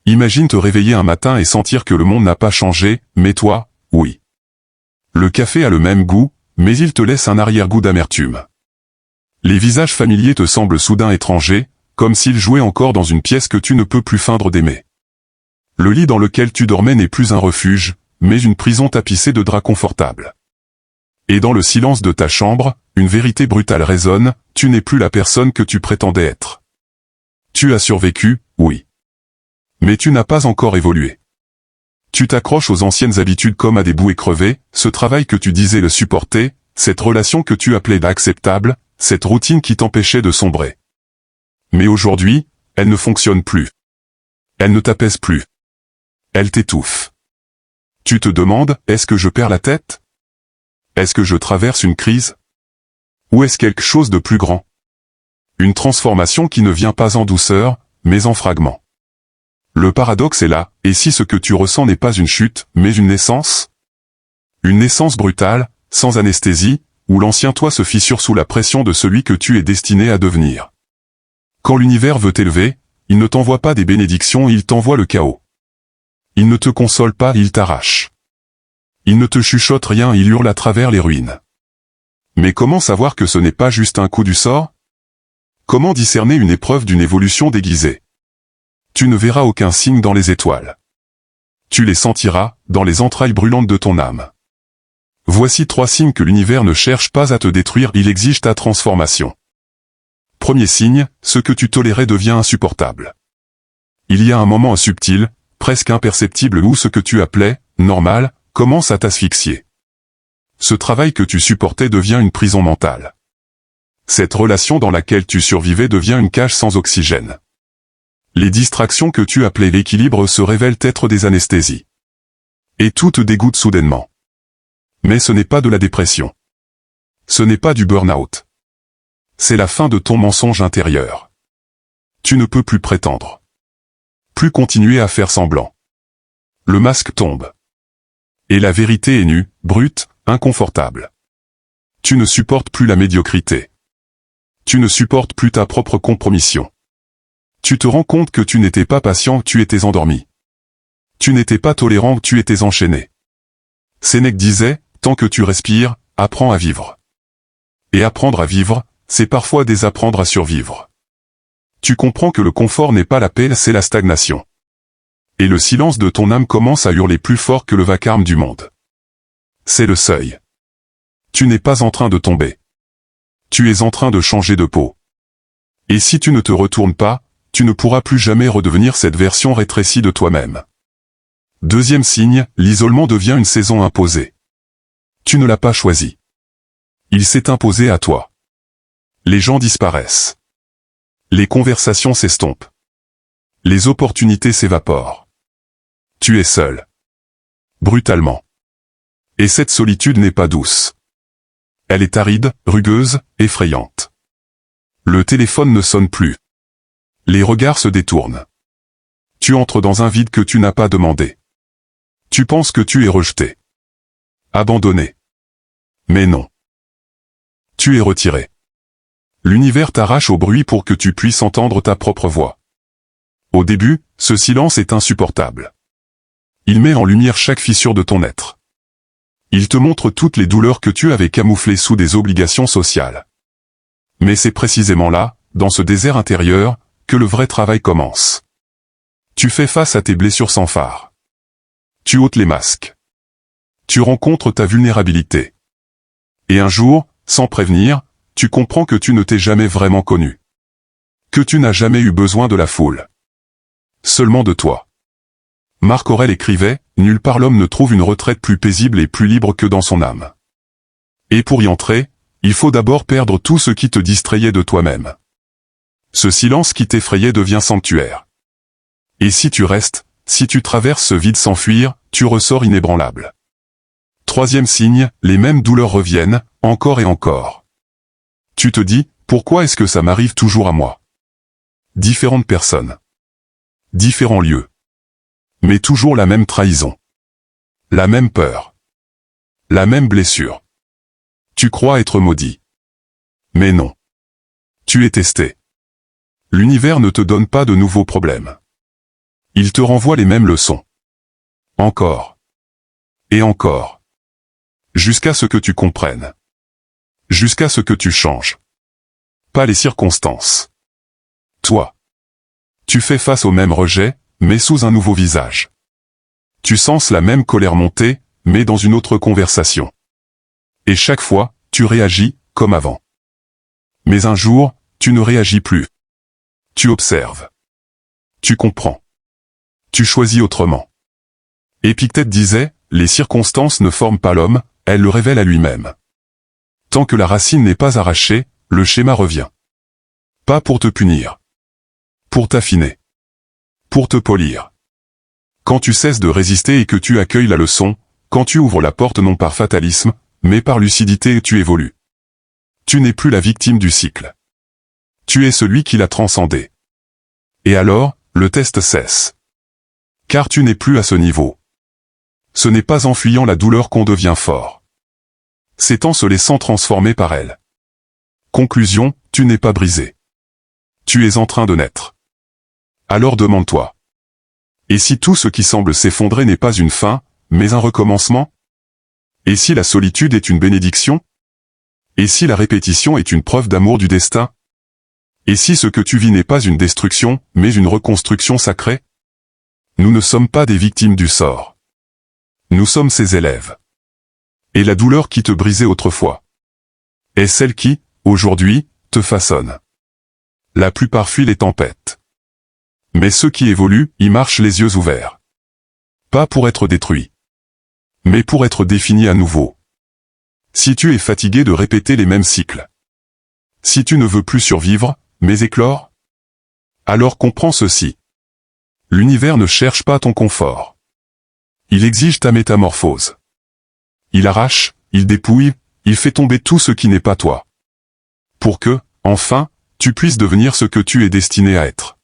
Imagine te réveiller un matin et sentir que le monde n'a pas changé, mais toi, oui. Le café a le même goût, mais il te laisse un arrière-goût d'amertume. Les visages familiers te semblent soudain étrangers, comme s'ils jouaient encore dans une pièce que tu ne peux plus feindre d'aimer. Le lit dans lequel tu dormais n'est plus un refuge, mais une prison tapissée de draps confortables. Et dans le silence de ta chambre, une vérité brutale résonne, tu n'es plus la personne que tu prétendais être. Tu as survécu, oui. Mais tu n'as pas encore évolué. Tu t'accroches aux anciennes habitudes comme à des bouées crevées, ce travail que tu disais le supporter, cette relation que tu appelais acceptable, cette routine qui t'empêchait de sombrer. Mais aujourd'hui, elle ne fonctionne plus. Elle ne t'apaise plus. Elle t'étouffe. Tu te demandes, est-ce que je perds la tête? Est-ce que je traverse une crise? Ou est-ce quelque chose de plus grand? Une transformation qui ne vient pas en douceur, mais en fragments. Le paradoxe est là, et si ce que tu ressens n'est pas une chute, mais une naissance? Une naissance brutale, sans anesthésie, où l'ancien toi se fissure sous la pression de celui que tu es destiné à devenir. Quand l'univers veut t'élever, il ne t'envoie pas des bénédictions, il t'envoie le chaos. Il ne te console pas, il t'arrache. Il ne te chuchote rien, il hurle à travers les ruines. Mais comment savoir que ce n'est pas juste un coup du sort? Comment discerner une épreuve d'une évolution déguisée? Tu ne verras aucun signe dans les étoiles. Tu les sentiras, dans les entrailles brûlantes de ton âme. Voici 3 signes que l'univers ne cherche pas à te détruire, il exige ta transformation. Premier signe, ce que tu tolérais devient insupportable. Il y a un moment subtil, presque imperceptible où ce que tu appelais « normal » commence à t'asphyxier. Ce travail que tu supportais devient une prison mentale. Cette relation dans laquelle tu survivais devient une cage sans oxygène. Les distractions que tu appelais l'équilibre se révèlent être des anesthésies. Et tout te dégoûte soudainement. Mais ce n'est pas de la dépression. Ce n'est pas du burn-out. C'est la fin de ton mensonge intérieur. Tu ne peux plus prétendre. Plus continuer à faire semblant. Le masque tombe. Et la vérité est nue, brute, inconfortable. Tu ne supportes plus la médiocrité. Tu ne supportes plus ta propre compromission. Tu te rends compte que tu n'étais pas patient, tu étais endormi. Tu n'étais pas tolérant, tu étais enchaîné. Sénèque disait, tant que tu respires, apprends à vivre. Et apprendre à vivre, c'est parfois désapprendre à survivre. Tu comprends que le confort n'est pas la paix, c'est la stagnation. Et le silence de ton âme commence à hurler plus fort que le vacarme du monde. C'est le seuil. Tu n'es pas en train de tomber. Tu es en train de changer de peau. Et si tu ne te retournes pas, tu ne pourras plus jamais redevenir cette version rétrécie de toi-même. Deuxième signe, l'isolement devient une saison imposée. Tu ne l'as pas choisi. Il s'est imposé à toi. Les gens disparaissent. Les conversations s'estompent. Les opportunités s'évaporent. Tu es seul. Brutalement. Et cette solitude n'est pas douce. Elle est aride, rugueuse, effrayante. Le téléphone ne sonne plus. Les regards se détournent. Tu entres dans un vide que tu n'as pas demandé. Tu penses que tu es rejeté. Abandonné. Mais non. Tu es retiré. L'univers t'arrache au bruit pour que tu puisses entendre ta propre voix. Au début, ce silence est insupportable. Il met en lumière chaque fissure de ton être. Il te montre toutes les douleurs que tu avais camouflées sous des obligations sociales. Mais c'est précisément là, dans ce désert intérieur, que le vrai travail commence. Tu fais face à tes blessures sans phare. Tu ôtes les masques. Tu rencontres ta vulnérabilité. Et un jour, sans prévenir, tu comprends que tu ne t'es jamais vraiment connu. Que tu n'as jamais eu besoin de la foule. Seulement de toi. Marc Aurèle écrivait, « Nulle part l'homme ne trouve une retraite plus paisible et plus libre que dans son âme. » Et pour y entrer, il faut d'abord perdre tout ce qui te distrayait de toi-même. Ce silence qui t'effrayait devient sanctuaire. Et si tu restes, si tu traverses ce vide sans fuir, tu ressors inébranlable. Troisième signe, les mêmes douleurs reviennent, encore et encore. Tu te dis, pourquoi est-ce que ça m'arrive toujours à moi? Différentes personnes. Différents lieux. Mais toujours la même trahison. La même peur. La même blessure. Tu crois être maudit. Mais non. Tu es testé. L'univers ne te donne pas de nouveaux problèmes. Il te renvoie les mêmes leçons. Encore. Et encore. Jusqu'à ce que tu comprennes. Jusqu'à ce que tu changes. Pas les circonstances. Toi. Tu fais face au même rejet, mais sous un nouveau visage. Tu sens la même colère monter, mais dans une autre conversation. Et chaque fois, tu réagis, comme avant. Mais un jour, tu ne réagis plus. Tu observes. Tu comprends. Tu choisis autrement. Épictète disait, les circonstances ne forment pas l'homme, elles le révèlent à lui-même. Tant que la racine n'est pas arrachée, le schéma revient. Pas pour te punir. Pour t'affiner. Pour te polir. Quand tu cesses de résister et que tu accueilles la leçon, quand tu ouvres la porte non par fatalisme, mais par lucidité, tu évolues. Tu n'es plus la victime du cycle. Tu es celui qui l'a transcendé. Et alors, le test cesse. Car tu n'es plus à ce niveau. Ce n'est pas en fuyant la douleur qu'on devient fort. C'est en se laissant transformer par elle. Conclusion, tu n'es pas brisé. Tu es en train de naître. Alors demande-toi. Et si tout ce qui semble s'effondrer n'est pas une fin, mais un recommencement? Et si la solitude est une bénédiction? Et si la répétition est une preuve d'amour du destin? Et si ce que tu vis n'est pas une destruction, mais une reconstruction sacrée? Nous ne sommes pas des victimes du sort. Nous sommes ses élèves. Et la douleur qui te brisait autrefois est celle qui, aujourd'hui, te façonne. La plupart fuient les tempêtes. Mais ceux qui évoluent, y marchent les yeux ouverts. Pas pour être détruits, mais pour être définis à nouveau. Si tu es fatigué de répéter les mêmes cycles, si tu ne veux plus survivre, mais éclore, alors comprends ceci. L'univers ne cherche pas ton confort. Il exige ta métamorphose. Il arrache, il dépouille, il fait tomber tout ce qui n'est pas toi. Pour que, enfin, tu puisses devenir ce que tu es destiné à être.